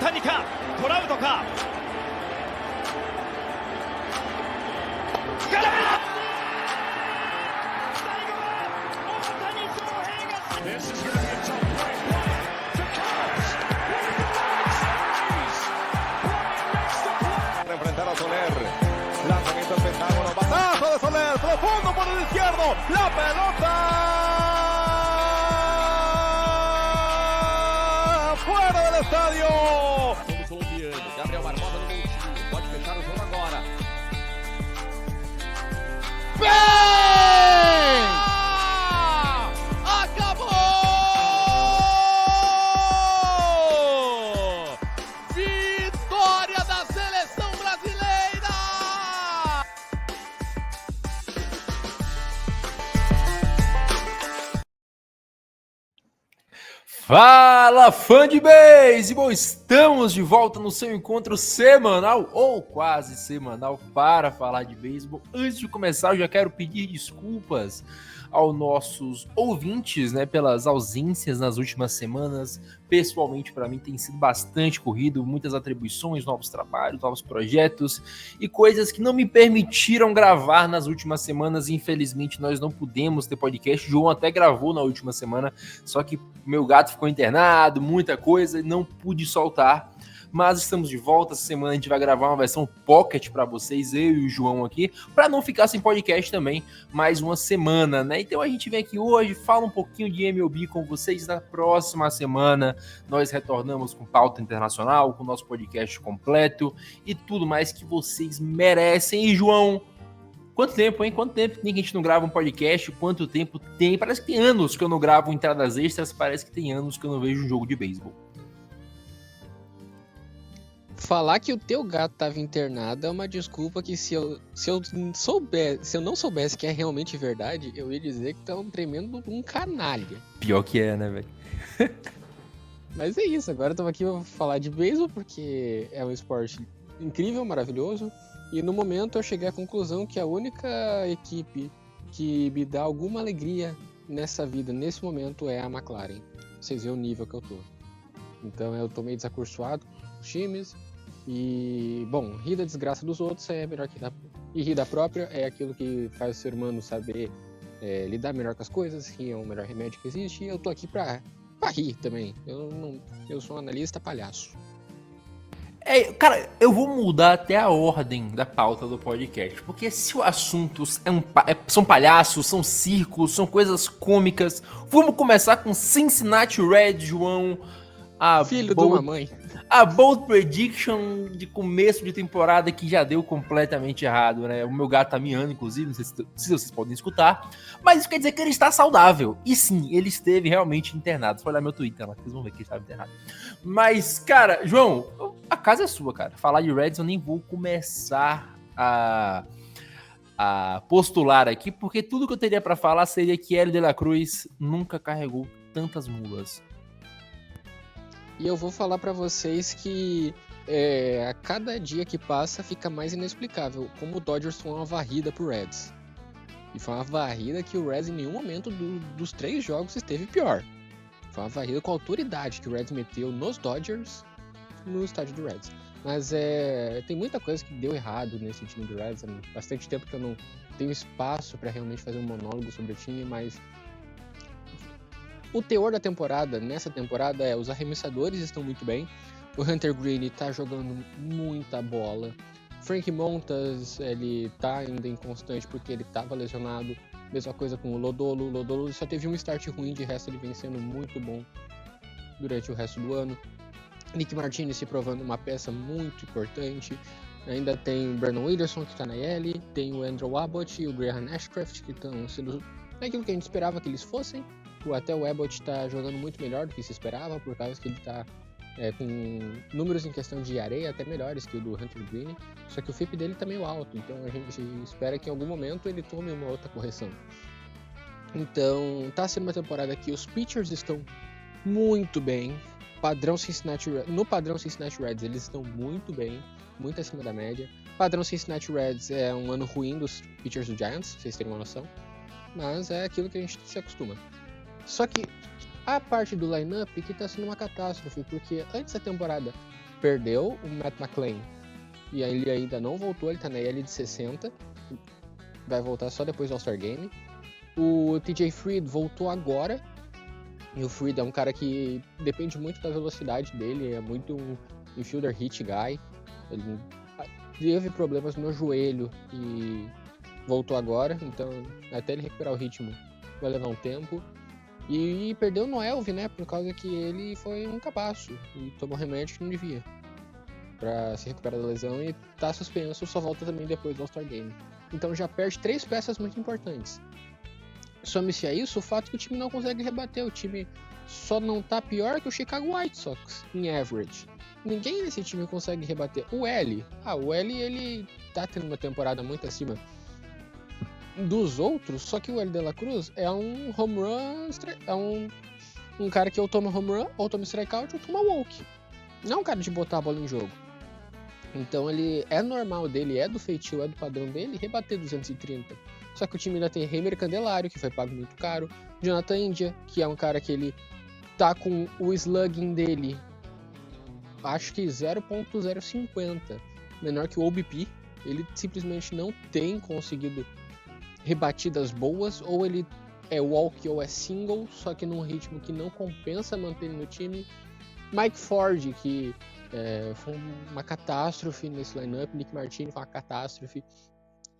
谷かトラウトか空振りだ最後は大谷翔平が This is going to be a tough play to Cubs para enfrentar a Soler. Lanzamiento al pentágono, batazo de Soler, profundo por el izquierdo, la pelota fuera del estadio. Somos colombiano, Gabriel Barbosa no Montinho, pode fechar o jogo agora. ¡Bem! Acabou! Vitória da seleção brasileira! Fala, fã de beisebol! Estamos de volta no seu encontro semanal ou quase semanal para falar de beisebol. Antes de começar, eu já quero pedir desculpas aos nossos ouvintes, né, pelas ausências nas últimas semanas. Pessoalmente, para mim, tem sido bastante corrido, muitas atribuições, novos trabalhos, novos projetos e coisas que não me permitiram gravar nas últimas semanas. Infelizmente, nós não pudemos ter podcast. O João até gravou na última semana, só que meu gato ficou internado, muita coisa, e não pude soltar. Mas estamos de volta. Essa semana a gente vai gravar uma versão pocket para vocês, eu e o João aqui, para não ficar sem podcast também mais uma semana, né? Então a gente vem aqui hoje, fala um pouquinho de MLB com vocês. Na próxima semana nós retornamos com pauta internacional, com o nosso podcast completo e tudo mais que vocês merecem. E João, quanto tempo, hein? Quanto tempo que a gente não grava um podcast? Quanto tempo tem? Parece que tem anos que eu não gravo entradas extras, parece que tem anos que eu não vejo um jogo de beisebol. Falar que o teu gato estava internado é uma desculpa que se eu não soubesse que é realmente verdade, eu ia dizer que tu é um tremendo um canalha. Pior que é, né, velho? Mas é isso, agora estamos aqui para falar de beisebol porque é um esporte incrível, maravilhoso. E no momento eu cheguei à conclusão que a única equipe que me dá alguma alegria nessa vida, nesse momento, é a McLaren. Vocês veem o nível que eu tô. Então eu tô meio desacursoado com os times. E, bom, rir da desgraça dos outros é melhor que rir da própria é aquilo que faz o ser humano saber lidar melhor com as coisas. Rir é o melhor remédio que existe. E eu tô aqui pra rir também. Eu sou um analista palhaço. Cara, eu vou mudar até a ordem da pauta do podcast, porque se o assunto são palhaços, são circos, são coisas cômicas, vamos começar com Cincinnati Reds, João. Filho de uma mãe. A bold prediction de começo de temporada que já deu completamente errado, né? O meu gato tá miando, inclusive, não sei se vocês podem escutar, mas isso quer dizer que ele está saudável. E sim, ele esteve realmente internado. Só olhar meu Twitter lá, que vocês vão ver que ele estava internado. Mas, cara, João, a casa é sua, cara. Falar de Reds eu nem vou começar a postular aqui, porque tudo que eu teria pra falar seria que Hélio de la Cruz nunca carregou tantas mulas. E eu vou falar pra vocês que a cada dia que passa fica mais inexplicável como o Dodgers foi uma varrida pro Reds. E foi uma varrida que o Reds em nenhum momento dos 3 jogos esteve pior. Foi uma varrida com a autoridade que o Reds meteu nos Dodgers no estádio do Reds. Mas tem muita coisa que deu errado nesse time do Reds. Há bastante tempo que eu não tenho espaço pra realmente fazer um monólogo sobre o time, mas o teor da temporada, nessa temporada, os arremessadores estão muito bem. O Hunter Greene tá jogando muita bola. Frankie Montas, ele tá ainda inconstante porque ele tava lesionado. Mesma coisa com o Lodolo. O Lodolo só teve um start ruim, de resto ele vem sendo muito bom durante o resto do ano. Nick Martinez se provando uma peça muito importante. Ainda tem o Brandon Williamson, que tá na IL. Tem o Andrew Abbott e o Graham Ashcraft, que estão sendo aquilo que a gente esperava que eles fossem. Até o Abbott está jogando muito melhor do que se esperava, por causa que ele está com números em questão de areia até melhores que o do Hunter Greene, só que o FIP dele está meio alto, então a gente espera que em algum momento ele tome uma outra correção. Então está sendo uma temporada que os pitchers estão muito bem, no padrão Cincinnati Reds eles estão muito bem, muito acima da média. Padrão Cincinnati Reds é um ano ruim dos pitchers do Giants, pra vocês terem uma noção, mas é aquilo que a gente se acostuma. Só que a parte do line-up que tá sendo uma catástrofe, porque antes da temporada perdeu o Matt McClain. E aí ele ainda não voltou, ele tá na IL de 60. Vai voltar só depois do All-Star Game. O TJ Freed voltou agora. E o Freed é um cara que depende muito da velocidade dele. É muito um infielder hit guy. Ele teve problemas no joelho e voltou agora. Então, até ele recuperar o ritmo, vai levar um tempo. E perdeu o Noelv, né? Por causa que ele foi um cabaço. E tomou remédio que não devia. Pra se recuperar da lesão. E tá suspenso, só volta também depois do All-Star Game. Então já perde 3 peças muito importantes. Some-se a isso o fato que o time não consegue rebater. O time só não tá pior que o Chicago White Sox em average. Ninguém nesse time consegue rebater. O L, ele tá tendo uma temporada muito acima dos outros, só que o L de la Cruz é um home run, é um cara que ou toma home run, ou toma strikeout, ou toma walk. Não é um cara de botar a bola em jogo. Então ele é normal dele, é do feitio, é do padrão dele, rebater 230. Só que o time ainda tem Heimer Candelário, que foi pago muito caro, Jonathan India, que é um cara que ele tá com o slugging dele, acho que 0.050, menor que o OBP. Ele simplesmente não tem conseguido rebatidas boas, ou ele é walk ou é single, só que num ritmo que não compensa manter ele no time. Mike Ford, que foi uma catástrofe nesse lineup. Nick Martini foi uma catástrofe.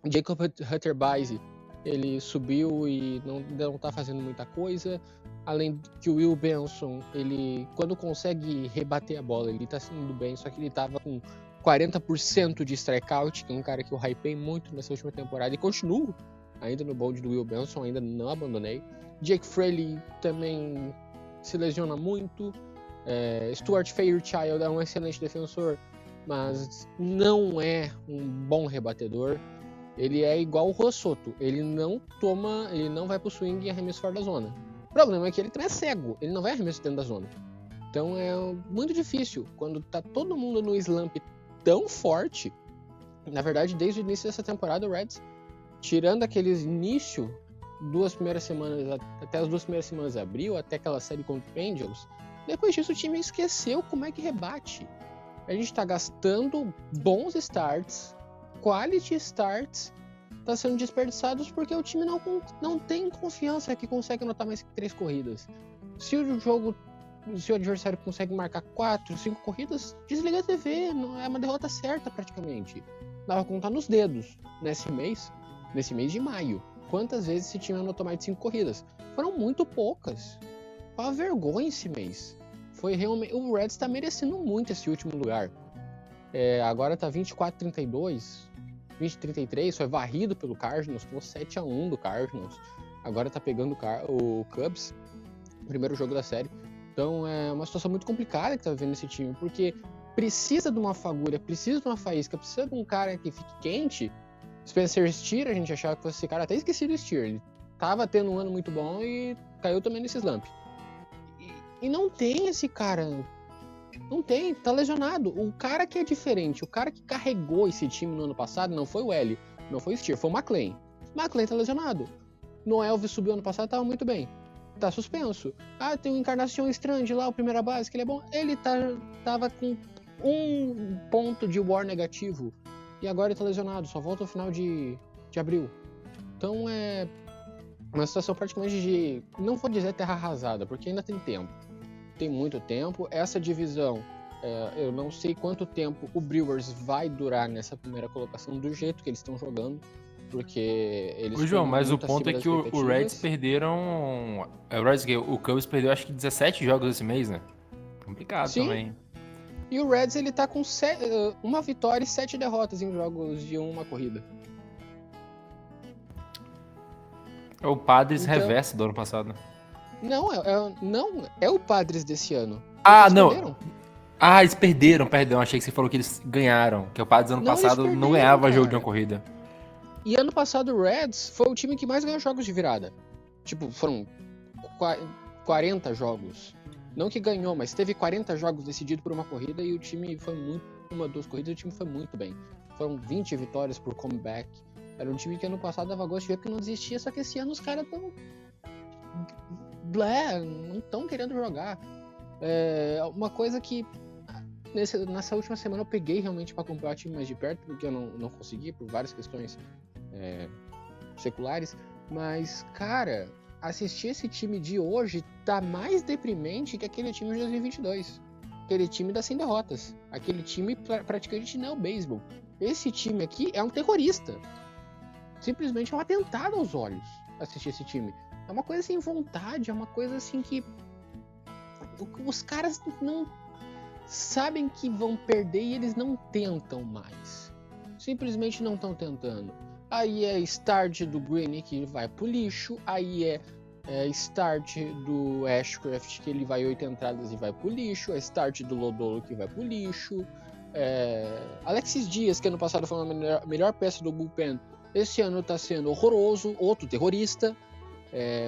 Jacob Hutterbeise, ele subiu e não tá fazendo muita coisa. Além que o Will Benson, ele, quando consegue rebater a bola, ele tá indo bem, só que ele tava com 40% de strikeout, que é um cara que eu hypei muito nessa última temporada, e continuo ainda no bold do Will Benson, ainda não abandonei. Jake Fraley também se lesiona muito. Stuart Fairchild é um excelente defensor, mas não é um bom rebatedor. Ele é igual o Rossoto, ele não vai pro swing e arremesso fora da zona. O problema é que ele também é cego, ele não vai arremesso dentro da zona. Então é muito difícil, quando tá todo mundo no slump tão forte. Na verdade, desde o início dessa temporada, o Reds, tirando aqueles início, 2 primeiras semanas, até as 2 primeiras semanas de abril, até aquela série contra o Angels, depois disso o time esqueceu como é que rebate. A gente tá gastando bons starts, quality starts, tá sendo desperdiçados porque o time não tem confiança que consegue anotar mais que 3 corridas. Se o adversário consegue marcar 4, 5 corridas, desliga a TV, não é uma derrota certa praticamente. Dá pra contar nos dedos nesse mês de maio. Quantas vezes esse time anotou mais de 5 corridas? Foram muito poucas. Foi uma vergonha esse mês. Foi realmente, o Reds tá merecendo muito esse último lugar. Agora tá 24-32, 20-33, foi varrido pelo Cardinals, tomou 7-1 do Cardinals. Agora tá pegando o Cubs, primeiro jogo da série. Então é uma situação muito complicada que tá vivendo esse time, porque precisa de uma fagulha, precisa de uma faísca, precisa de um cara que fique quente. Spencer Steer, a gente achava que fosse esse cara, até esqueci do Steer. Ele tava tendo um ano muito bom e caiu também nesse slump. E não tem esse cara. Não tem, tá lesionado. O cara que é diferente, o cara que carregou esse time no ano passado não foi o L, não foi o Steer, foi o McClain. McClain tá lesionado. Noelvis subiu ano passado, tava muito bem. Tá suspenso. Tem o Encarnação Strange lá, o primeira base, que ele é bom. Ele tava com 1 ponto de WAR negativo. E agora ele tá lesionado, só volta no final de abril. Então é uma situação praticamente de, não vou dizer terra arrasada, porque ainda tem tempo. Tem muito tempo. Essa divisão, eu não sei quanto tempo o Brewers vai durar nessa primeira colocação do jeito que eles estão jogando, porque eles... Ô, João, mas o ponto é que o Reds perderam... O Cubs perdeu acho que 17 jogos esse mês, né? Complicado. Sim. Também. E o Reds, ele tá com 1 vitória e 7 derrotas em jogos de uma corrida. É o Padres reverso do ano passado. Não, é o Padres desse ano. Não. Perderam. Eles perderam, perdão. Achei que você falou que eles ganharam. Que o Padres ano passado não ganhava jogo de uma corrida. E ano passado o Reds foi o time que mais ganhou jogos de virada. Tipo, foram 40 jogos. Não que ganhou, mas teve 40 jogos decididos por uma corrida e o time foi uma, 2 corridas, o time foi muito bem. Foram 20 vitórias por comeback. Era um time que ano passado dava gosto de ver porque não desistia, só que esse ano os caras estão... não estão querendo jogar. Uma coisa que nessa última semana eu peguei realmente pra acompanhar o time mais de perto, porque eu não consegui, por várias questões seculares. Mas, cara, assistir esse time de hoje tá mais deprimente que aquele time de 2022. Aquele time das 100 derrotas. Aquele time praticamente não é o beisebol. Esse time aqui é um terrorista. Simplesmente é um atentado aos olhos assistir esse time. É uma coisa sem vontade, é uma coisa assim que os caras não sabem que vão perder e eles não tentam mais. Simplesmente não estão tentando. Aí é start do Green que vai pro lixo, aí é start do Ashcraft que ele vai 8 entradas e vai pro lixo, é start do Lodolo que vai pro lixo, Alexis Dias, que ano passado foi a melhor peça do bullpen, esse ano tá sendo horroroso, outro terrorista.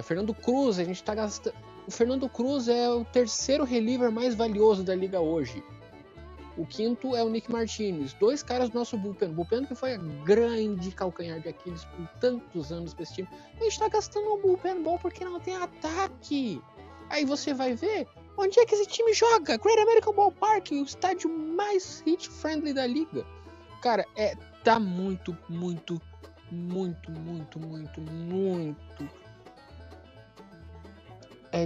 Fernando Cruz, a gente tá gastando. O Fernando Cruz é o terceiro reliever mais valioso da liga hoje. O quinto é o Nick Martinez. 2 caras do nosso bullpen. Bullpen que foi a grande calcanhar de Aquiles por tantos anos pra esse time. A gente tá gastando um bullpen bom porque não tem ataque. Aí você vai ver onde é que esse time joga. Great American Ballpark, o estádio mais hit-friendly da liga. Cara, tá muito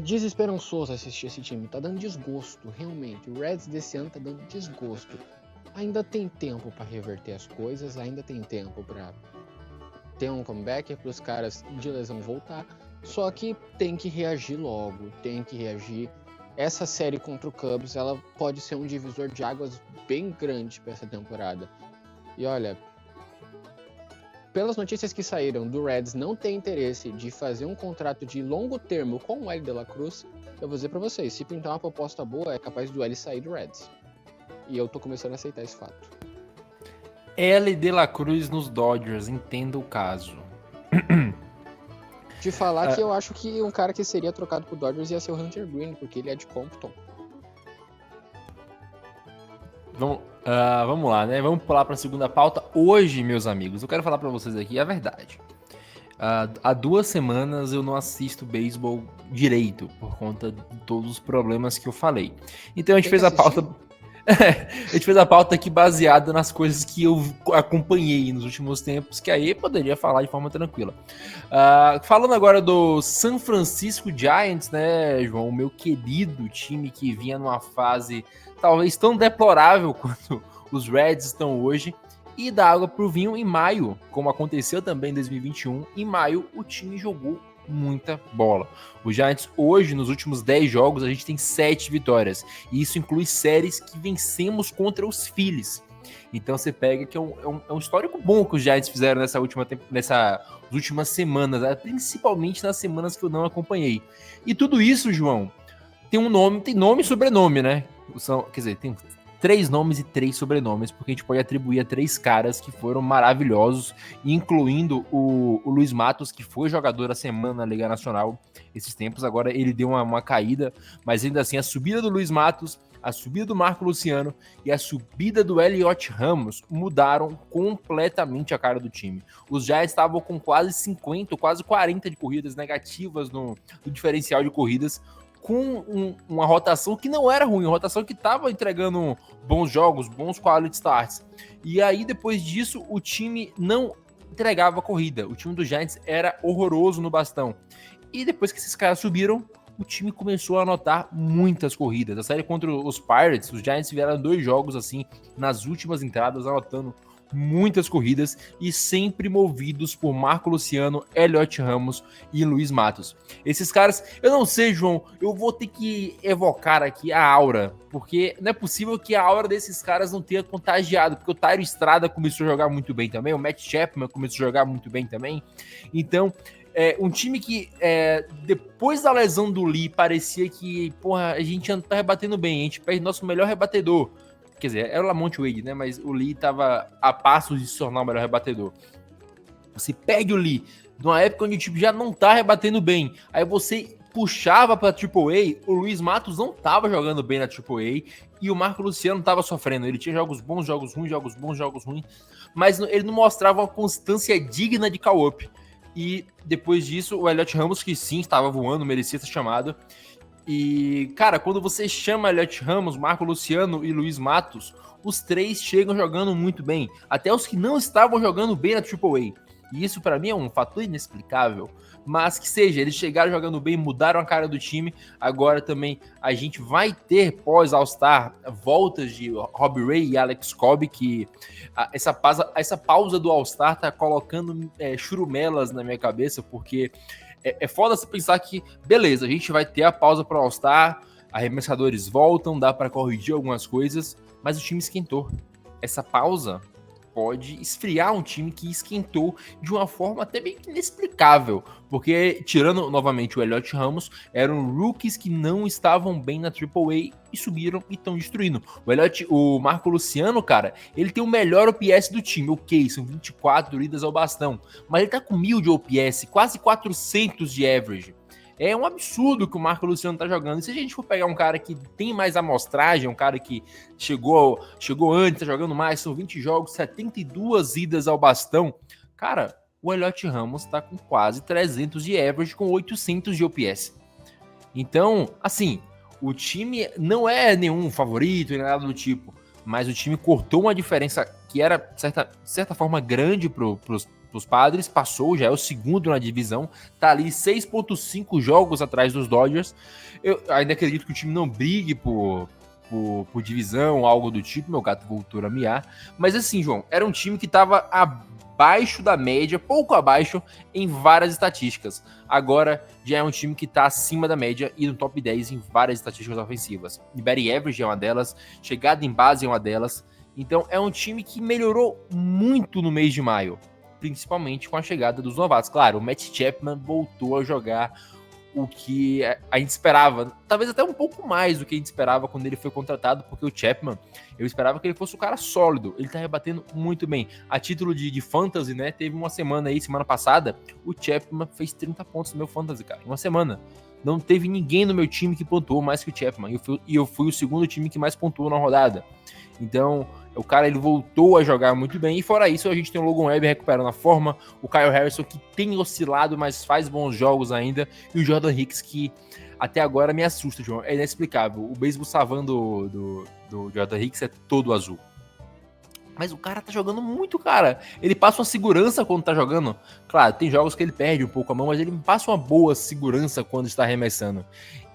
desesperançoso assistir esse time, tá dando desgosto, realmente. O Reds desse ano tá dando desgosto. Ainda tem tempo pra reverter as coisas, ainda tem tempo pra ter um comeback, para os caras de lesão voltar, só que tem que reagir logo, tem que reagir. Essa série contra o Cubs, ela pode ser um divisor de águas bem grande pra essa temporada. E olha, pelas notícias que saíram do Reds não ter interesse de fazer um contrato de longo termo com o L. De La Cruz, eu vou dizer pra vocês, se pintar uma proposta boa, é capaz do L sair do Reds. E eu tô começando a aceitar esse fato. L. De La Cruz nos Dodgers, entenda o caso. De falar que eu acho que um cara que seria trocado pro Dodgers ia ser o Hunter Green, porque ele é de Compton. Vamos lá, né? Vamos pular para a segunda pauta. Hoje, meus amigos, eu quero falar para vocês aqui a verdade. Há 2 semanas eu não assisto beisebol direito, por conta de todos os problemas que eu falei. Então a gente fez a pauta... a gente fez a pauta aqui baseada nas coisas que eu acompanhei nos últimos tempos, que aí poderia falar de forma tranquila. Falando agora do San Francisco Giants, né, João? O meu querido time que vinha numa fase talvez tão deplorável quanto os Reds estão hoje, e da água pro vinho em maio, como aconteceu também em 2021, em maio o time jogou muita bola. O Giants hoje, nos últimos 10 jogos, a gente tem 7 vitórias, e isso inclui séries que vencemos contra os Phillies. Então você pega que é um histórico bom que os Giants fizeram nessas últimas semanas, né? Principalmente nas semanas que eu não acompanhei. E tudo isso, João, tem nome e sobrenome, né? Quer dizer, tem 3 nomes e 3 sobrenomes, porque a gente pode atribuir a 3 caras que foram maravilhosos, incluindo o Luiz Matos, que foi jogador da semana na Liga Nacional esses tempos. Agora ele deu uma caída, mas ainda assim a subida do Luiz Matos, a subida do Marco Luciano e a subida do Elliot Ramos mudaram completamente a cara do time. Os Giants estavam com quase 50, quase 40 de corridas negativas no diferencial de corridas, com uma rotação que não era ruim, uma rotação que estava entregando bons jogos, bons quality starts. E aí, depois disso, o time não entregava corrida. O time do Giants era horroroso no bastão. E depois que esses caras subiram, o time começou a anotar muitas corridas. A série contra os Pirates, os Giants vieram 2 jogos assim, nas últimas entradas, anotando muitas corridas e sempre movidos por Marco Luciano, Elliot Ramos e Luiz Matos. Esses caras, eu não sei, João, eu vou ter que evocar aqui a aura, porque não é possível que a aura desses caras não tenha contagiado, porque o Thairo Estrada começou a jogar muito bem também, o Matt Chapman começou a jogar muito bem também. Então, um time que depois da lesão do Lee parecia que, porra, a gente tá rebatendo bem, a gente perde nosso melhor rebatedor. Quer dizer, era o Lamont Wade, né? Mas o Lee tava a passos de se tornar o melhor rebatedor. Você perde o Lee numa época onde o time já não tá rebatendo bem. Aí você puxava pra AAA, o Luiz Matos não tava jogando bem na AAA e o Marco Luciano tava sofrendo. Ele tinha jogos bons, jogos ruins, jogos bons, jogos ruins, mas ele não mostrava uma constância digna de call-up. E depois disso, o Elliot Ramos, que sim, estava voando, merecia ser chamado. E, cara, quando você chama Elliot Ramos, Marco Luciano e Luiz Matos, os três chegam jogando muito bem. Até os que não estavam jogando bem na AAA. E isso pra mim é um fator inexplicável. Mas que seja, eles chegaram jogando bem, mudaram a cara do time. Agora também a gente vai ter pós-All-Star voltas de Robbie Ray e Alex Cobb, que essa pausa do All-Star tá colocando churumelas na minha cabeça, porque é foda você pensar que, beleza, a gente vai ter a pausa pro All-Star, arremessadores voltam, dá pra corrigir algumas coisas, mas o time esquentou. Essa pausa pode esfriar um time que esquentou de uma forma até bem inexplicável, porque, tirando novamente o Elliot Ramos, eram rookies que não estavam bem na AAA e subiram e estão destruindo. O Marco Luciano, cara, ele tem o melhor OPS do time, ok, são 24 idas ao bastão, mas ele tá com 1000 de OPS, quase 400 de average. É um absurdo que o Marco Luciano tá jogando. E se a gente for pegar um cara que tem mais amostragem, um cara que chegou antes, tá jogando mais, são 20 jogos, 72 idas ao bastão, cara, o Elliot Ramos tá com quase 300 de average, com 800 de OPS. Então, assim, o time não é nenhum favorito, nem nada do tipo, mas o time cortou uma diferença que era, de certa forma, grande pros Padres, passou, já é o segundo na divisão, tá ali 6.5 jogos atrás dos Dodgers. Eu ainda acredito que o time não brigue por divisão, algo do tipo, meu gato voltou a miar, mas assim, João, era um time que tava abaixo da média, pouco abaixo, em várias estatísticas. Agora já é um time que tá acima da média e no top 10 em várias estatísticas ofensivas. Batting average é uma delas, chegada em base é uma delas, então é um time que melhorou muito no mês de maio, principalmente com a chegada dos novatos. Claro, o Matt Chapman voltou a jogar o que a gente esperava, talvez até um pouco mais do que a gente esperava quando ele foi contratado, porque o Chapman, eu esperava que ele fosse um cara sólido, ele tá rebatendo muito bem. A título de fantasy, né, teve uma semana aí, semana passada, o Chapman fez 30 pontos no meu fantasy, cara, em uma semana. Não teve ninguém no meu time que pontuou mais que o Chapman, e eu fui o segundo time que mais pontuou na rodada. Então, o cara, ele voltou a jogar muito bem, e fora isso, a gente tem o Logan Webb recuperando a forma, o Kyle Harrison, que tem oscilado, mas faz bons jogos ainda, e o Jordan Hicks, que até agora me assusta, João, é inexplicável. O beisebol savan do Jordan Hicks é todo azul. Mas o cara tá jogando muito, cara. Ele passa uma segurança quando tá jogando. Claro, tem jogos que ele perde um pouco a mão, mas ele passa uma boa segurança quando está arremessando.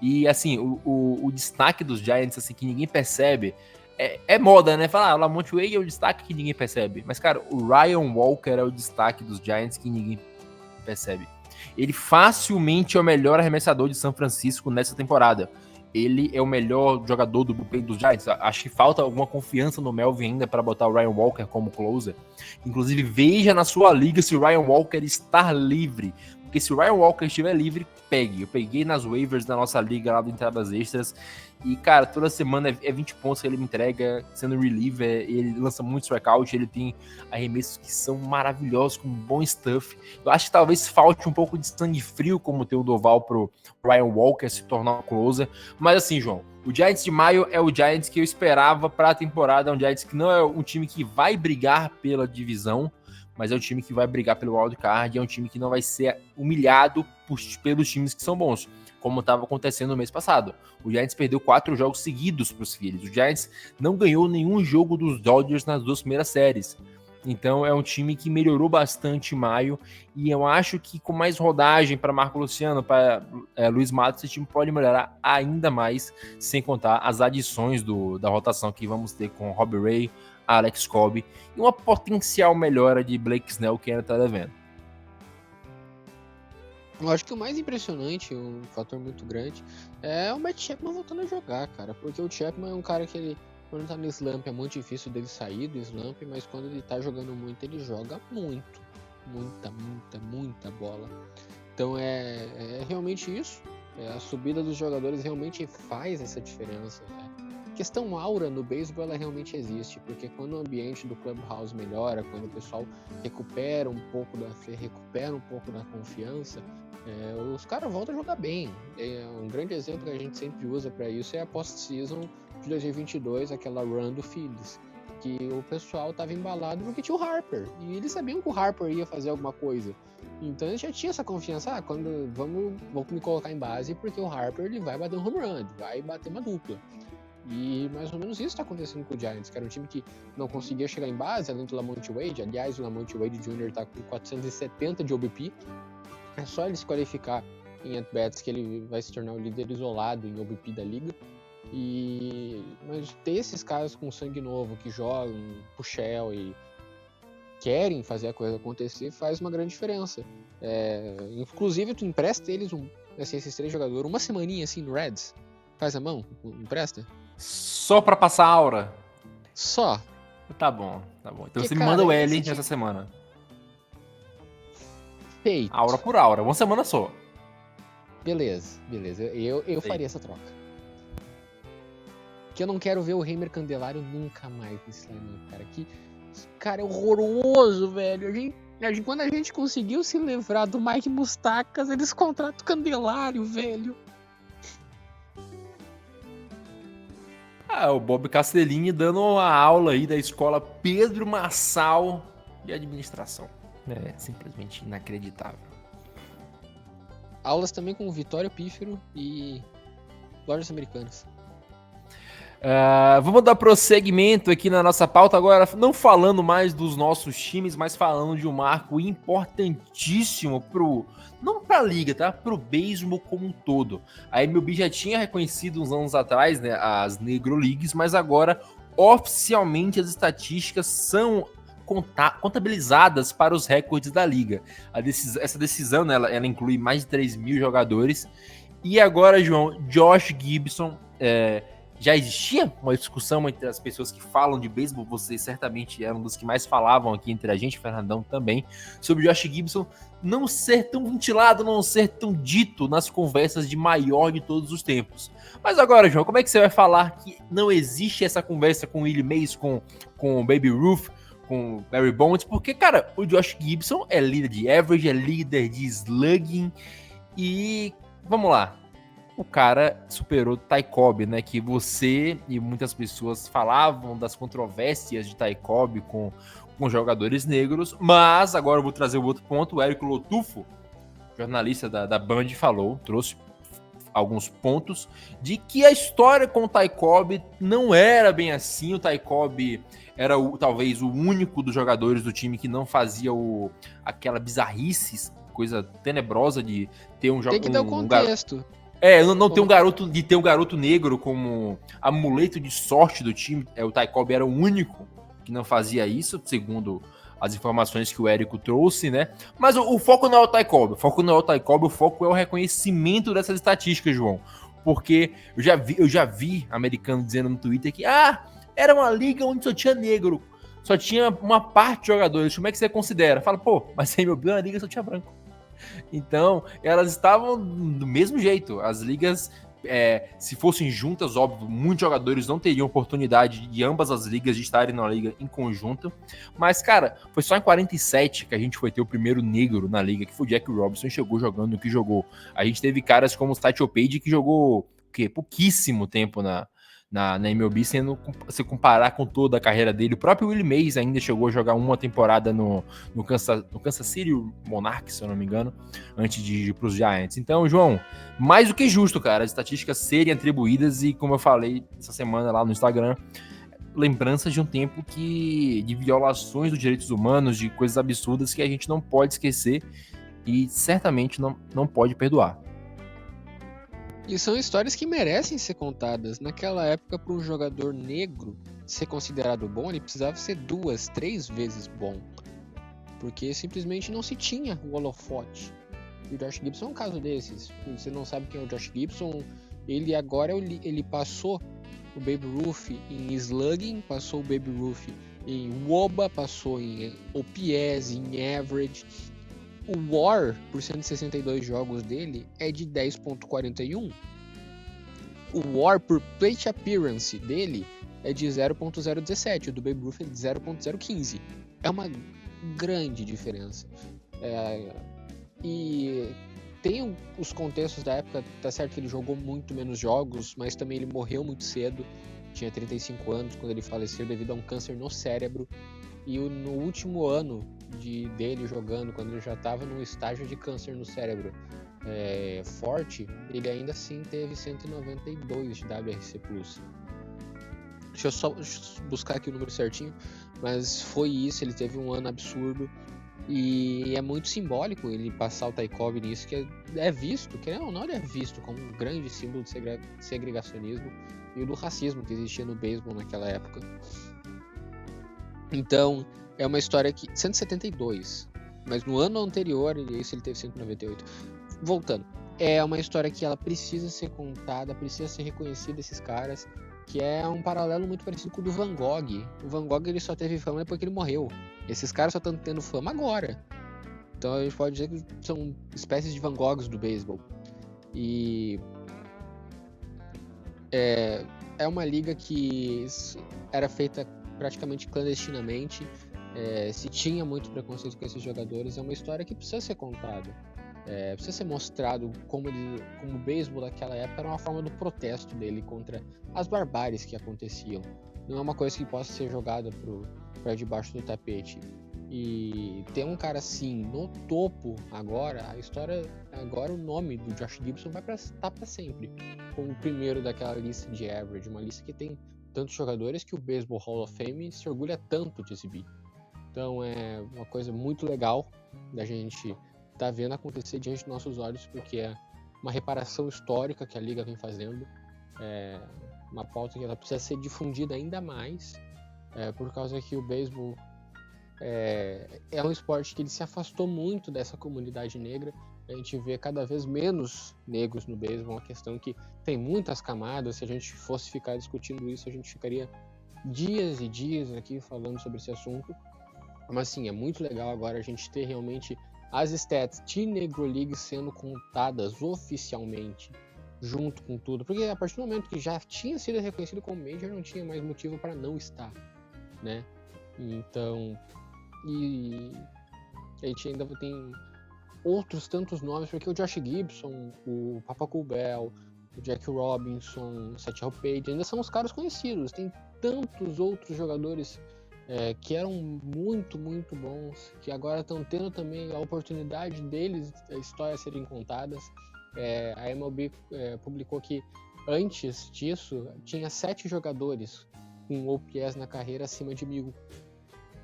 E, assim, o destaque dos Giants, assim, que ninguém percebe, é moda, né? Falar, o Lamont Wade é o destaque que ninguém percebe. Mas, cara, o Ryan Walker é o destaque dos Giants que ninguém percebe. Ele facilmente é o melhor arremessador de São Francisco nessa temporada. Ele é o melhor jogador do bullpen dos Giants. Acho que falta alguma confiança no Melvin ainda para botar o Ryan Walker como closer. Inclusive, veja na sua liga se o Ryan Walker está livre. Porque se o Ryan Walker estiver livre, pegue. Eu peguei nas waivers da nossa liga lá do Entradas Extras. E, cara, toda semana é 20 pontos que ele me entrega, sendo reliever, ele lança muito strikeout, ele tem arremessos que são maravilhosos, com bom stuff. Eu acho que talvez falte um pouco de sangue frio, como tem o Doval pro Ryan Walker se tornar um closer. Mas assim, João, o Giants de maio é o Giants que eu esperava para a temporada, é um Giants que não é um time que vai brigar pela divisão, mas é um time que vai brigar pelo wildcard, é um time que não vai ser humilhado pelos times que são bons, como estava acontecendo no mês passado. O Giants perdeu 4 jogos seguidos para os Phillies. O Giants não ganhou nenhum jogo dos Dodgers nas 2 primeiras séries. Então é um time que melhorou bastante em maio, e eu acho que com mais rodagem para Marco Luciano, para Luiz Matos, esse time pode melhorar ainda mais, sem contar as adições da rotação que vamos ter com Robbie Ray, Alex Cobb e uma potencial melhora de Blake Snell que ainda está devendo. Eu acho que o mais impressionante, um fator muito grande, é o Matt Chapman voltando a jogar, cara. Porque o Chapman é um cara que ele, quando tá no slump, é muito difícil dele sair do slump, mas quando ele tá jogando muito, ele joga muito. Muita bola. Então é realmente isso. A subida dos jogadores realmente faz essa diferença. A questão aura no beisebol, ela realmente existe, porque quando o ambiente do clubhouse melhora, quando o pessoal recupera um pouco da fé, recupera um pouco da confiança, os caras voltam a jogar bem. Um grande exemplo que a gente sempre usa para isso é a post-season de 2022, aquela run do Phillies. que o pessoal tava embalado porque tinha o Harper. E eles sabiam que o Harper ia fazer alguma coisa. Então eles já tinham essa confiança, quando vamos me colocar em base, porque o Harper ele vai bater um home run, vai bater uma dupla. E mais ou menos isso está acontecendo com o Giants, que era um time que não conseguia chegar em base, além do Lamonte Wade. Aliás, o Lamonte Wade Jr. tá com 470 de OBP. É só ele se qualificar em at-bats que ele vai se tornar o líder isolado em OBP da liga. Mas ter esses caras com sangue novo que jogam pro Shell e querem fazer a coisa acontecer faz uma grande diferença. Inclusive, tu empresta eles, esses 3 jogadores, uma semaninha assim no Reds. Faz a mão, empresta. Só pra passar aura? Só. Tá bom. Então Porque, você me cara, manda o L esse essa semana. Feito. Aura por aura, uma semana só. Beleza. Eu faria essa troca. Que eu não quero ver o Heimer Candelário nunca mais nesse lineup, cara. Cara, é horroroso, velho. Quando a gente conseguiu se livrar do Mike Moustakas, eles contratam o Candelário, velho. O Bob Castellini dando uma aula aí da escola Pedro Massal de administração. É simplesmente inacreditável. Aulas também com Vitório Pífero e Lojas Americanas. Vamos dar prosseguimento aqui na nossa pauta agora, não falando mais dos nossos times, mas falando de um marco importantíssimo não para a liga, tá? Pro beisebol como um todo. A MLB já tinha reconhecido uns anos atrás, né, as Negro Leagues, mas agora oficialmente as estatísticas são contabilizadas para os recordes da liga. Essa decisão, né, ela inclui mais de 3 mil jogadores. E agora, João, Josh Gibson, já existia uma discussão entre as pessoas que falam de beisebol, vocês certamente eram um dos que mais falavam aqui entre a gente, Fernandão também, sobre Josh Gibson não ser tão ventilado, não ser tão dito nas conversas de maior de todos os tempos. Mas agora, João, como é que você vai falar que não existe essa conversa com o Willie Mays, com o Baby Ruth, com o Barry Bonds? Porque, cara, o Josh Gibson é líder de average, é líder de slugging e, vamos lá, o cara superou Ty Cobb, né? Que você e muitas pessoas falavam das controvérsias de Ty Cobb com jogadores negros, mas agora eu vou trazer o outro ponto. O Érico Lotufo, jornalista da Band, trouxe alguns pontos de que a história com o Ty Cobb não era bem assim. O Ty Cobb era talvez o único dos jogadores do time que não fazia aquela bizarrice, coisa tenebrosa de ter um jogador. Tem que dar o contexto. Não ter um garoto negro como amuleto de sorte do time. O Ty Cobb era o único que não fazia isso, segundo as informações que o Érico trouxe, né? Mas o foco não é o Ty Cobb, o foco é o reconhecimento dessas estatísticas, João. Porque eu já vi americano dizendo no Twitter que era uma liga onde só tinha negro, só tinha uma parte de jogadores. Como é que você considera? Fala, mas aí meu uma liga só tinha branco. Então, elas estavam do mesmo jeito. As ligas, se fossem juntas, óbvio, muitos jogadores não teriam oportunidade de ambas as ligas de estarem na liga em conjunto. Mas, cara, foi só em 47 que a gente foi ter o primeiro negro na liga, que foi o Jack Robinson, chegou jogando o que jogou. A gente teve caras como o Satchel Paige, que jogou pouquíssimo tempo na MLB, se comparar com toda a carreira dele. O próprio Willie Mays ainda chegou a jogar uma temporada no Kansas City Monarchs, se eu não me engano, antes de ir para os Giants. Então, João, mais do que justo, cara, as estatísticas serem atribuídas e, como eu falei essa semana lá no Instagram, lembranças de um tempo de violações dos direitos humanos, de coisas absurdas que a gente não pode esquecer e certamente não pode perdoar. E são histórias que merecem ser contadas. Naquela época, para um jogador negro ser considerado bom, ele precisava ser 2, 3 vezes bom. Porque simplesmente não se tinha o holofote. E o Josh Gibson é um caso desses. Você não sabe quem é o Josh Gibson. Ele agora ele passou o Babe Ruth em slugging, passou o Babe Ruth em WOBA, passou em OPS, em average. O WAR, por 162 jogos dele, é de 10.41. O WAR por plate appearance dele é de 0.017. O do Babe Ruth é de 0.015. É uma grande diferença. E tem os contextos da época, tá certo que ele jogou muito menos jogos, mas também ele morreu muito cedo. tinha 35 anos quando ele faleceu devido a um câncer no cérebro. E no último ano dele jogando, quando ele já estava num estágio de câncer no cérebro forte, ele ainda assim teve 192 de WRC+. Deixa eu só buscar aqui o número certinho, mas foi isso, ele teve um ano absurdo. E é muito simbólico ele passar o Tykov nisso, que é visto, querendo ou não, ele é visto como um grande símbolo de segregacionismo e do racismo que existia no beisebol naquela época. Então, é uma história que... 172, mas no ano anterior, isso ele teve 198. Voltando, é uma história que ela precisa ser contada, precisa ser reconhecida, esses caras, que é um paralelo muito parecido com o do Van Gogh. O Van Gogh ele só teve fama depois que ele morreu. Esses caras só estão tendo fama agora. Então a gente pode dizer que são espécies de Van Goghs do beisebol. E é uma liga que era feita praticamente clandestinamente. Se tinha muito preconceito com esses jogadores. É uma história que precisa ser contada. Precisa ser mostrado como o beisebol daquela época era uma forma do protesto dele contra as barbáries que aconteciam. Não é uma coisa que possa ser jogada para debaixo do tapete. E ter um cara assim no topo agora, a história agora, o nome do Josh Gibson vai estar para sempre como o primeiro daquela lista de average, uma lista que tem tantos jogadores que o Baseball Hall of Fame se orgulha tanto de exibir. Então é uma coisa muito legal da gente tá vendo acontecer diante dos nossos olhos, porque é uma reparação histórica que a liga vem fazendo, uma pauta que ela precisa ser difundida ainda mais, por causa que o beisebol é um esporte que ele se afastou muito dessa comunidade negra. A gente vê cada vez menos negros no beisebol, uma questão que tem muitas camadas. Se a gente fosse ficar discutindo isso, a gente ficaria dias e dias aqui falando sobre esse assunto. Mas sim, é muito legal agora a gente ter realmente as stats de Negro League sendo contadas oficialmente, junto com tudo, porque a partir do momento que já tinha sido reconhecido como Major, não tinha mais motivo para não estar, né? Então, e a gente ainda tem outros tantos nomes, porque o Josh Gibson, o Papa Kubel, o Jack Robinson, o Satchel Paige, ainda são os caras conhecidos. Tem tantos outros jogadores que eram muito, muito bons, que agora estão tendo também a oportunidade deles, a história serem contadas. A MLB publicou que antes disso tinha 7 jogadores com OPS na carreira acima de 1000.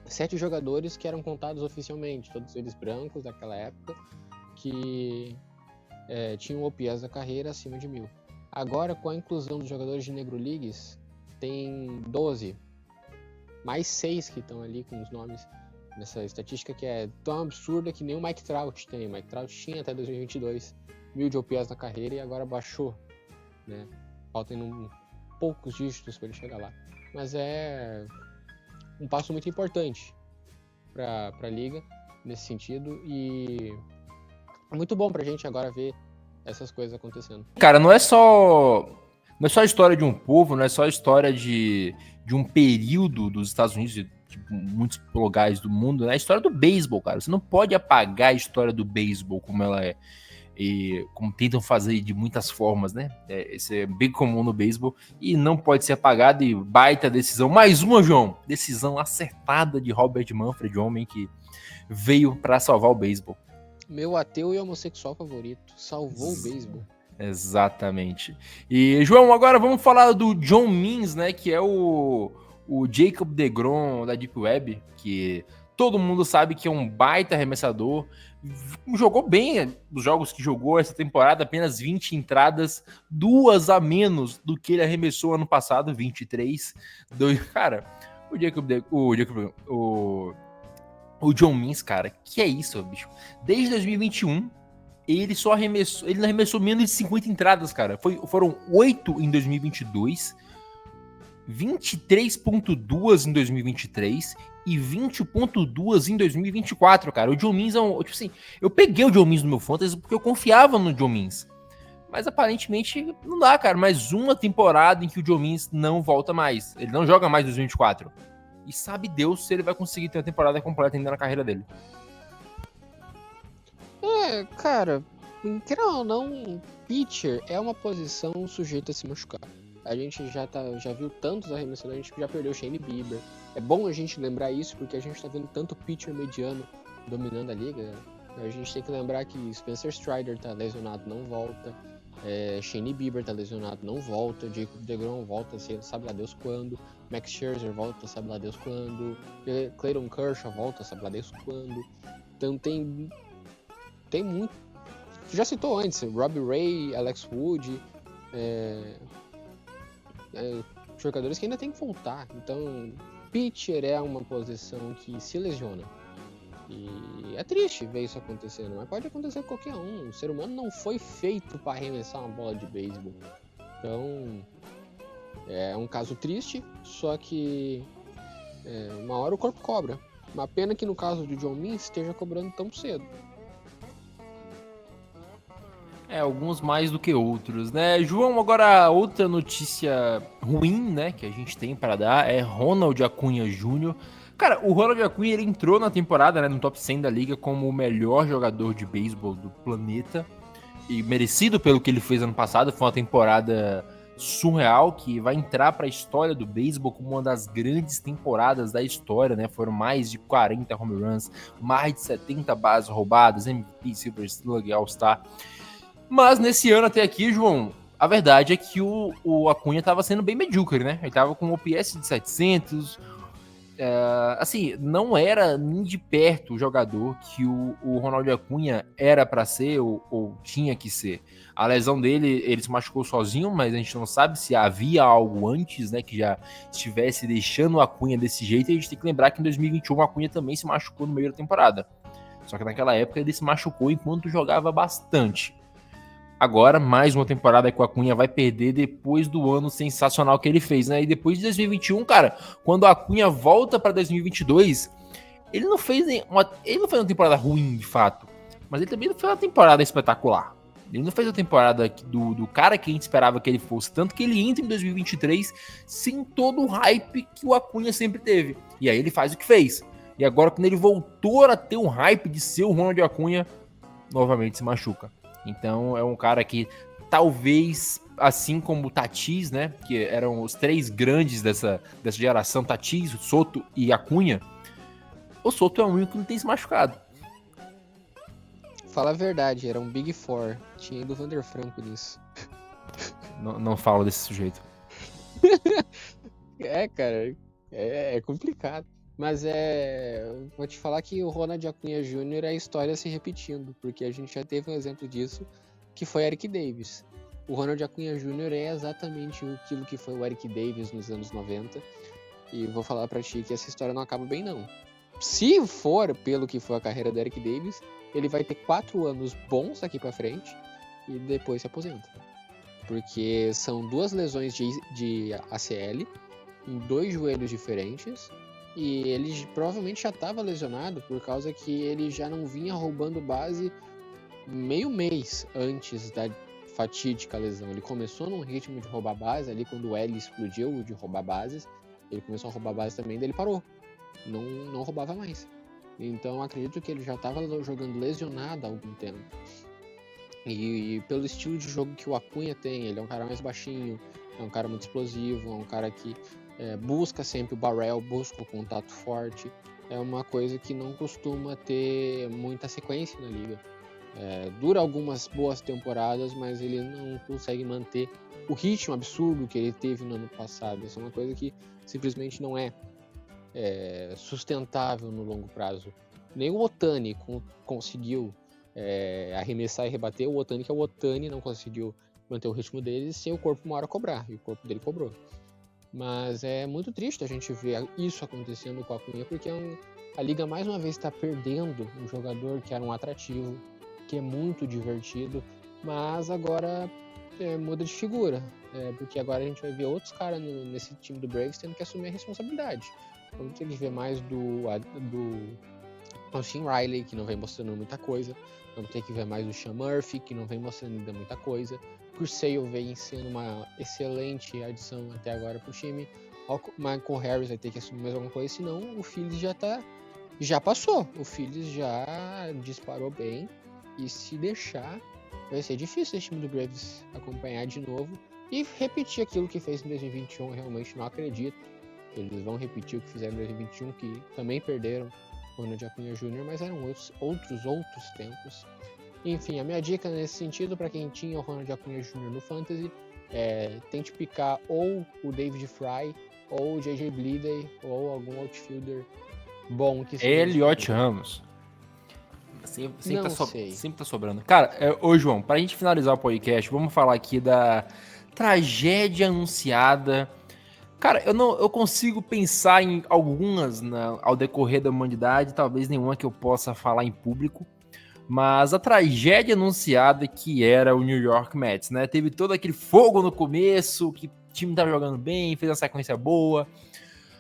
7 jogadores que eram contados oficialmente, todos eles brancos daquela época, que tinham OPS da carreira acima de 1000. Agora, com a inclusão dos jogadores de Negro Leagues, tem 12. Mais 6 que estão ali com os nomes nessa estatística que é tão absurda que nem o Mike Trout tem. O Mike Trout tinha até 2022 1000 de OPS na carreira e agora baixou, né? Faltam poucos dígitos para ele chegar lá. Mas é um passo muito importante para a liga nesse sentido, e é muito bom pra gente agora ver essas coisas acontecendo. Cara, não é só a história de um povo, não é só a história de um período dos Estados Unidos, de muitos lugares do mundo, né? É a história do beisebol, cara. Você não pode apagar a história do beisebol como ela é. E como tentam fazer de muitas formas, né? Isso é bem comum no beisebol e não pode ser apagado. E baita decisão, mais uma, João, decisão acertada de Robert Manfred, homem que veio para salvar o beisebol. Meu ateu e homossexual favorito, salvou o beisebol. Exatamente. E, João, agora vamos falar do John Means, né? Que é o Jacob deGrom da Deep Web, que todo mundo sabe que é um baita arremessador. Jogou bem os jogos que jogou essa temporada, apenas 20 entradas, 2 a menos do que ele arremessou ano passado, 23. Cara, o John Means, cara, que é isso, bicho? Desde 2021, ele não arremessou menos de 50 entradas, cara. Foram 8 em 2022, 23.2 em 2023 e 20.2 em 2024, cara. O John Means é tipo assim, eu peguei o John Means no meu fantasy porque eu confiava no John Means. Mas aparentemente não dá, cara. Mais uma temporada em que o John Means não volta mais. Ele não joga mais 2024. E sabe Deus se ele vai conseguir ter uma temporada completa ainda na carreira dele. Cara, querendo ou não, pitcher é uma posição sujeita a se machucar. A gente já viu tantos arremessadores, a gente já perdeu o Shane Bieber. É bom a gente lembrar isso, porque a gente tá vendo tanto pitcher mediano dominando a liga. A gente tem que lembrar que Spencer Strider tá lesionado, não volta. Shane Bieber tá lesionado, não volta. Jacob deGrom volta, sabe lá Deus quando. Max Scherzer volta, sabe lá Deus quando. Clayton Kershaw volta, sabe lá Deus quando. Então tem muito. Já citou antes, Robbie Ray, Alex Wood, jogadores que ainda tem que voltar. Então, pitcher é uma posição que se lesiona. E é triste ver isso acontecendo, mas pode acontecer com qualquer um. O ser humano não foi feito para arremessar uma bola de beisebol. Então, é um caso triste, só que uma hora o corpo cobra. Uma pena que no caso do John Means esteja cobrando tão cedo. Alguns mais do que outros, né? João, agora outra notícia ruim, né, que a gente tem para dar é Ronald Acuña Jr. Cara, o Ronald Acuña, ele entrou na temporada, né, no top 100 da liga como o melhor jogador de beisebol do planeta e merecido pelo que ele fez ano passado. Foi uma temporada surreal que vai entrar para a história do beisebol como uma das grandes temporadas da história, né? Foram mais de 40 home runs, mais de 70 bases roubadas, MVP, Silver Slug, All-Star. Mas nesse ano até aqui, João, a verdade é que o Acuña estava sendo bem medíocre, né? Ele estava com um OPS de 700. Assim, não era nem de perto o jogador que o Ronald Acuña era para ser ou tinha que ser. A lesão dele, ele se machucou sozinho, mas a gente não sabe se havia algo antes, né, que já estivesse deixando o Acuña desse jeito. E a gente tem que lembrar que em 2021 o Acuña também se machucou no meio da temporada. Só que naquela época ele se machucou enquanto jogava bastante. Agora, mais uma temporada que o Acuña vai perder depois do ano sensacional que ele fez, né? E depois de 2021, cara, quando o Acuña volta para 2022, ele não fez uma temporada ruim, de fato, mas ele também não fez uma temporada espetacular. Ele não fez a temporada do cara que a gente esperava que ele fosse, tanto que ele entra em 2023 sem todo o hype que o Acuña sempre teve. E aí ele faz o que fez. E agora, quando ele voltou a ter um hype de ser o Ronald Acuña, novamente se machuca. Então é um cara que talvez, assim como o Tatis, né, que eram os três grandes dessa geração, Tatis, o Soto e Acuña, o Soto é o único que não tem se machucado. Fala a verdade, era um Big Four. Tinha ido o Vander Franco nisso. Não falo desse sujeito. Cara, é complicado. Mas vou te falar que o Ronald Acuña Jr. é a história se repetindo, porque a gente já teve um exemplo disso, que foi Eric Davis. O Ronald Acuña Jr. é exatamente aquilo que foi o Eric Davis nos anos 90, e vou falar pra ti que essa história não acaba bem, não. Se for pelo que foi a carreira do Eric Davis, ele vai ter 4 anos bons aqui pra frente, e depois se aposenta. Porque são 2 lesões de ACL, em 2 joelhos diferentes, e ele provavelmente já estava lesionado por causa que ele já não vinha roubando base meio mês antes da fatídica lesão. Ele começou num ritmo de roubar base ali quando o L explodiu de roubar bases. Ele começou a roubar base também, daí ele parou. Não roubava mais. Então acredito que ele já estava jogando lesionado há algum tempo. E pelo estilo de jogo que o Acuña tem, ele é um cara mais baixinho, é um cara muito explosivo, é um cara que busca sempre o barrel, busca o contato forte. É uma coisa que não costuma ter muita sequência na liga. Dura algumas boas temporadas, mas ele não consegue manter o ritmo absurdo que ele teve no ano passado. Isso é uma coisa que simplesmente não é sustentável no longo prazo. Nem o Ohtani conseguiu arremessar e rebater. O Ohtani, que é o Ohtani, não conseguiu manter o ritmo dele sem o corpo uma hora cobrar, e o corpo dele cobrou. Mas é muito triste a gente ver isso acontecendo com a Acuña, porque a liga mais uma vez está perdendo um jogador que era um atrativo, que é muito divertido, mas agora muda de figura, porque agora a gente vai ver outros caras nesse time do Braves tendo que assumir a responsabilidade. Vamos ter que ver mais do Austin Riley, que não vem mostrando muita coisa. Vamos ter que ver mais do Sean Murphy, que não vem mostrando ainda muita coisa. Purcell vem sendo uma excelente adição até agora para o time. O Michael Harris vai ter que assumir mais alguma coisa, senão o Phillies já passou. O Phillies já disparou bem, e se deixar, vai ser difícil esse time do Braves acompanhar de novo. e repetir aquilo que fez em 2021. Eu realmente não acredito que eles vão repetir o que fizeram em 2021, que também perderam o Ronald Acunha Jr., mas eram outros tempos. Enfim, a minha dica nesse sentido, para quem tinha o Ronald Acunha Jr. no Fantasy, tente picar ou o David Fry, ou o J.J. Bleday, ou algum outfielder bom que seja. Elliot Ramos. Não sei. Sempre tá sobrando. Cara, ô João, pra gente finalizar o podcast, vamos falar aqui da tragédia anunciada. Cara, eu consigo pensar em algumas ao decorrer da humanidade, talvez nenhuma que eu possa falar em público, mas a tragédia anunciada que era o New York Mets, né? Teve todo aquele fogo no começo, que o time tava jogando bem, fez uma sequência boa.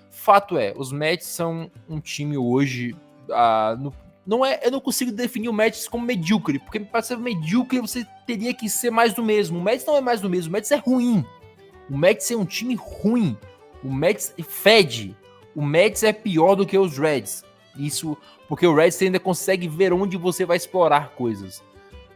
Fato é, os Mets são um time hoje, eu não consigo definir o Mets como medíocre, porque para ser medíocre você teria que ser mais do mesmo. O Mets não é mais do mesmo, o Mets é ruim. O Mets é um time ruim. O Mets fede. O Mets é pior do que os Reds. Isso porque o Reds ainda consegue ver onde você vai explorar coisas.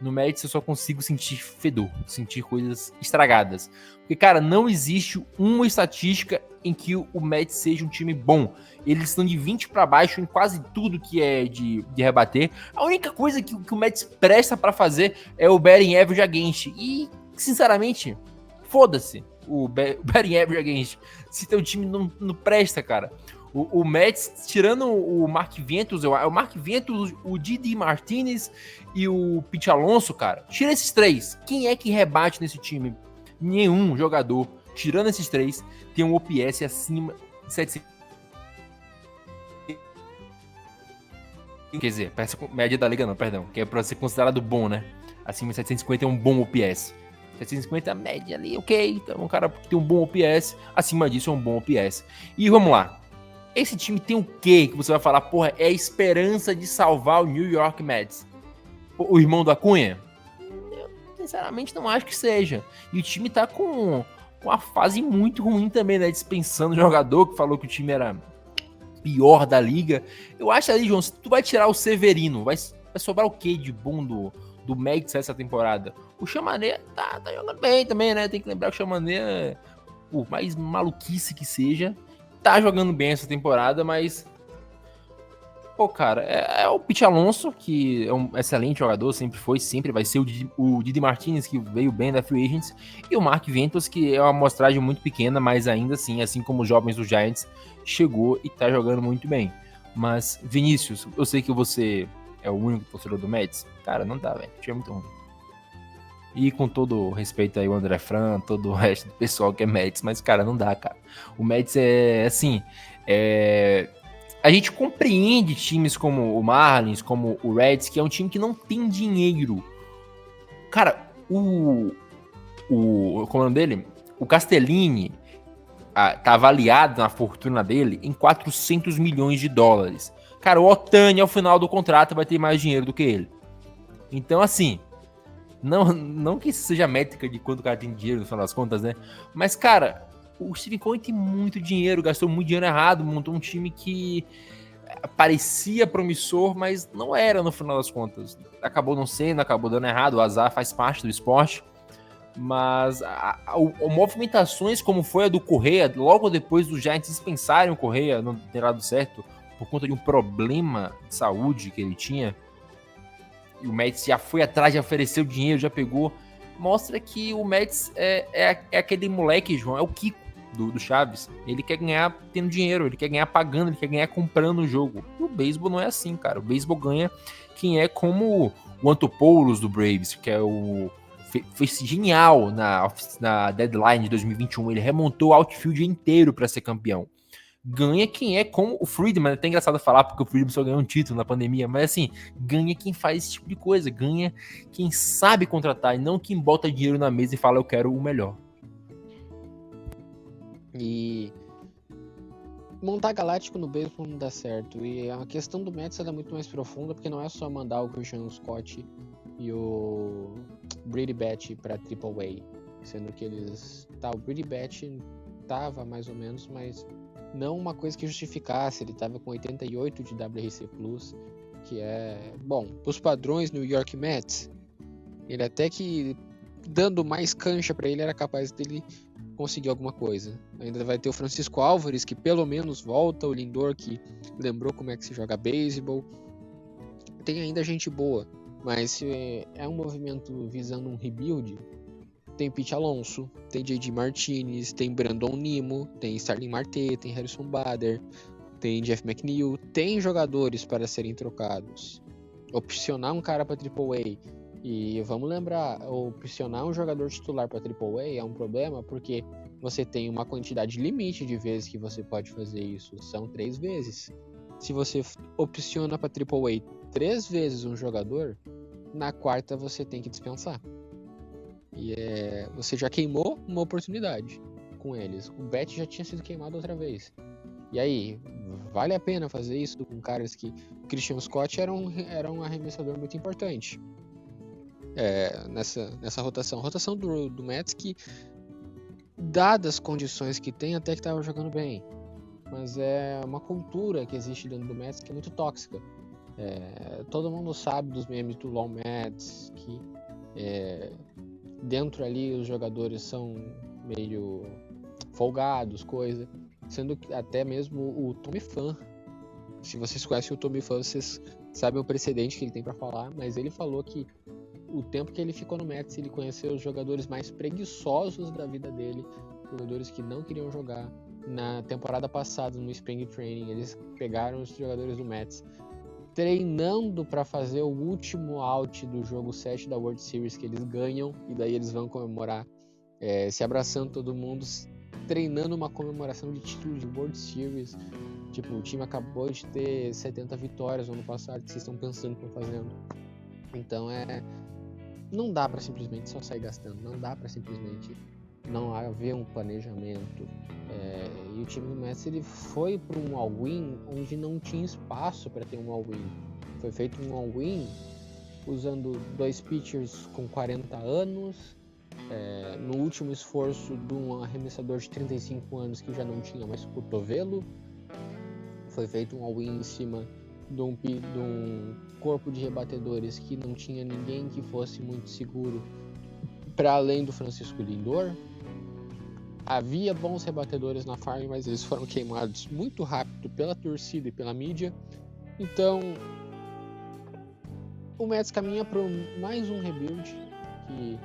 No Mets eu só consigo sentir fedor, sentir coisas estragadas. Porque, cara, não existe uma estatística em que o Mets seja um time bom. Eles estão de 20 para baixo em quase tudo que é de rebater. A única coisa que o Mets presta para fazer é o batting average against. E, sinceramente, foda-se o batting average against. Se teu time não presta, cara. O Mets, tirando o Mark Vientos, o Mark Vientos, o Didi Martinez e o Pete Alonso, cara. Tira esses três. Quem é que rebate nesse time? Nenhum jogador, tirando esses três, tem um OPS acima de 700. Quer dizer, parece média da liga não, perdão. Que é pra ser considerado bom, né? Acima de 750 é um bom OPS. 750 é a média ali, ok. Então um cara que tem um bom OPS, acima disso é um bom OPS. E vamos lá. Esse time tem o quê que você vai falar? Porra, é a esperança de salvar o New York Mets. O irmão do Acunha? Eu, sinceramente, não acho que seja. E o time tá com uma fase muito ruim também, né? Dispensando o jogador que falou que o time era pior da liga. Eu acho ali, João, se tu vai tirar o Severino, vai sobrar o quê de bom do Mets essa temporada? O Chamané tá jogando bem também, né? Tem que lembrar que o Chamané, por mais maluquice que seja, tá jogando bem essa temporada, mas... Pô, cara, é o Pete Alonso, que é um excelente jogador, sempre vai ser o Didi Martinez, que veio bem da Free Agents, e o Mark Vientos, que é uma amostragem muito pequena, mas ainda assim como os jovens dos Giants, chegou e tá jogando muito bem. Mas, Vinícius, eu sei que você é o único torcedor do Mets. Cara, não dá, velho, o time é muito ruim. E com todo respeito aí o André Fran, todo o resto do pessoal que é Mets, mas, cara, não dá, cara. O Mets é, assim, a gente compreende times como o Marlins, como o Reds, que é um time que não tem dinheiro. Cara, como é o nome dele? O Castellini tá avaliado na fortuna dele em 400 milhões de dólares. Cara, o Ohtani, ao final do contrato, vai ter mais dinheiro do que ele. Então, assim... Não que isso seja métrica de quanto o cara tem dinheiro, no final das contas, né? Mas, cara, o Steve Cohen tem muito dinheiro, gastou muito dinheiro errado, montou um time que parecia promissor, mas não era no final das contas. Acabou não sendo, acabou dando errado, o azar faz parte do esporte. Mas movimentações como foi a do Correa, logo depois dos Giants dispensarem o Correa, não ter dado certo, por conta de um problema de saúde que ele tinha, e o Mets já foi atrás, já ofereceu dinheiro, já pegou, mostra que o Mets é aquele moleque, João, é o Kiko do Chaves. Ele quer ganhar tendo dinheiro, ele quer ganhar pagando, ele quer ganhar comprando o jogo. E o beisebol não é assim, cara. O beisebol ganha quem é como o Antopoulos do Braves, que é foi genial na deadline de 2021. Ele remontou o outfield inteiro para ser campeão. Ganha quem é como o Friedman, é até engraçado falar porque o Friedman só ganhou um título na pandemia, mas assim, ganha quem faz esse tipo de coisa, ganha quem sabe contratar e não quem bota dinheiro na mesa e fala eu quero o melhor. E montar galáctico no beisebol não dá certo, e a questão do Mets é muito mais profunda, porque não é só mandar o Christian Scott e o Brady Batch pra AAA, sendo que o Brady Batch tava mais ou menos, mas não uma coisa que justificasse. Ele tava com 88 de WRC+, que é, bom, os padrões New York Mets, ele até que dando mais cancha pra ele, era capaz dele conseguir alguma coisa. Ainda vai ter o Francisco Álvares, que pelo menos volta, o Lindor, que lembrou como é que se joga beisebol. Tem ainda gente boa, mas se é um movimento visando um rebuild, tem Pete Alonso, tem J.D. Martinez, tem Brandon Nimmo, tem Starling Marte, tem Harrison Bader, tem Jeff McNeil, tem jogadores para serem trocados. Opcionar um cara para AAA, e vamos lembrar, opcionar um jogador titular para AAA é um problema porque você tem uma quantidade limite de vezes que você pode fazer isso, são 3 vezes. Se você opciona para AAA 3 vezes um jogador, na 4ª você tem que dispensar. E você já queimou uma oportunidade com eles. O Bet já tinha sido queimado outra vez. E aí, vale a pena fazer isso com caras que... Christian Scott era um arremessador muito importante nessa rotação. Rotação do Mets que, dadas as condições que tem, até que estava jogando bem. Mas é uma cultura que existe dentro do Mets que é muito tóxica. Todo mundo sabe dos memes do Long Mets, que dentro ali os jogadores são meio folgados, coisa. Sendo que até mesmo o Tommy Pham, se vocês conhecem o Tommy Pham, vocês sabem o precedente que ele tem para falar, mas ele falou que o tempo que ele ficou no Mets, ele conheceu os jogadores mais preguiçosos da vida dele, jogadores que não queriam jogar. Na temporada passada, no Spring Training, eles pegaram os jogadores do Mets treinando para fazer o último out do jogo 7 da World Series que eles ganham, e daí eles vão comemorar, se abraçando todo mundo, treinando uma comemoração de título de World Series. Tipo, o time acabou de ter 70 vitórias no ano passado, que vocês estão pensando que estão fazendo. Então não dá para simplesmente só sair gastando, não dá para simplesmente não haver um planejamento. E o time do Mets, ele foi para um all-in onde não tinha espaço para ter um all-in. Foi feito um all-in usando 2 pitchers com 40 anos, no último esforço de um arremessador de 35 anos que já não tinha mais cotovelo. Foi feito um all-in em cima de um corpo de rebatedores que não tinha ninguém que fosse muito seguro para além do Francisco Lindor. Havia bons rebatedores na farm, mas eles foram queimados muito rápido pela torcida e pela mídia. Então, o Mets caminha para mais um rebuild que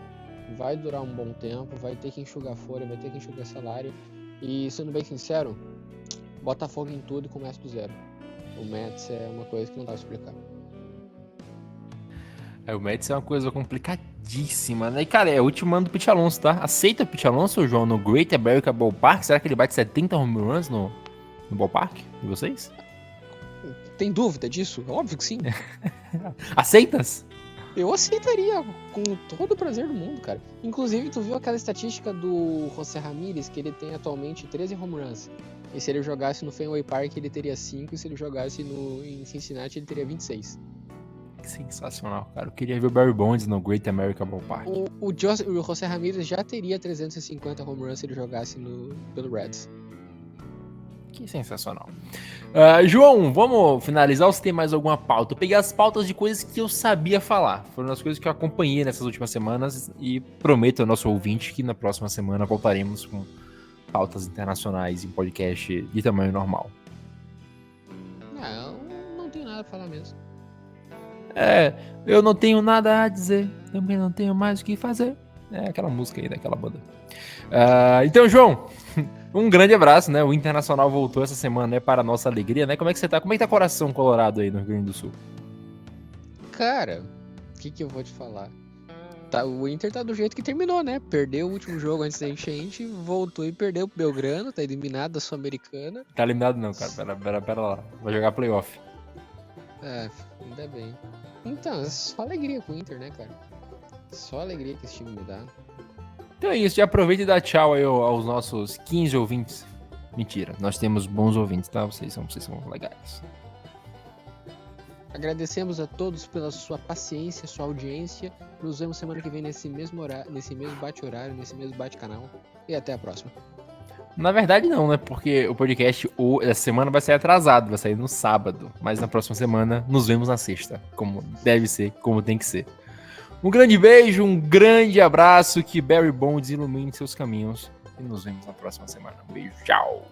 vai durar um bom tempo, vai ter que enxugar folha, vai ter que enxugar salário. E, sendo bem sincero, bota fogo em tudo e começa do zero. O Mets é uma coisa que não dá pra explicar. O Mets é uma coisa complicadíssima, né? E, cara, é o último ano do Pete Alonso, tá? Aceita o Pete Alonso, João, no Great America Ballpark? Será que ele bate 70 home runs no ballpark? E vocês? Tem dúvida disso? Óbvio que sim. Aceitas? Eu aceitaria com todo o prazer do mundo, cara. Inclusive, tu viu aquela estatística do José Ramírez, que ele tem atualmente 13 home runs. E se ele jogasse no Fenway Park, ele teria 5. E se ele jogasse em Cincinnati, ele teria 26. Que sensacional, cara. Eu queria ver o Barry Bonds no Great America Ballpark. O José Ramírez já teria 350 home runs se ele jogasse pelo Reds. Que sensacional. João, vamos finalizar ou você tem mais alguma pauta? Eu peguei as pautas de coisas que eu sabia falar. Foram as coisas que eu acompanhei nessas últimas semanas e prometo ao nosso ouvinte que na próxima semana voltaremos com pautas internacionais em podcast de tamanho normal. Não tenho nada pra falar mesmo. Eu não tenho nada a dizer, também não tenho mais o que fazer. É aquela música aí daquela banda. Então, João, um grande abraço, né? O Internacional voltou essa semana, né? Para a nossa alegria, né? Como é que você tá? Como é que tá o coração colorado aí no Rio Grande do Sul? Cara, o que eu vou te falar? O Inter tá do jeito que terminou, né? Perdeu o último jogo antes da enchente, voltou e perdeu pro Belgrano, tá eliminado da Sul-Americana. Tá eliminado não, cara. Pera lá. Vai jogar playoff. Ainda bem. Então, só alegria com o Inter, né, cara? Só alegria que esse time me dá. Então é isso, já aproveita e dá tchau aí aos nossos 15 ouvintes. Mentira, nós temos bons ouvintes, tá? Vocês são legais. Agradecemos a todos pela sua paciência, sua audiência. Nos vemos semana que vem nesse mesmo horário, nesse mesmo bate-horário, nesse mesmo bate-canal. E até a próxima. Na verdade não, né? Porque o podcast essa semana vai sair atrasado, vai sair no sábado. Mas na próxima semana nos vemos na sexta, como deve ser, como tem que ser. Um grande beijo, um grande abraço, que Barry Bonds ilumine seus caminhos e nos vemos na próxima semana. Um beijo, tchau!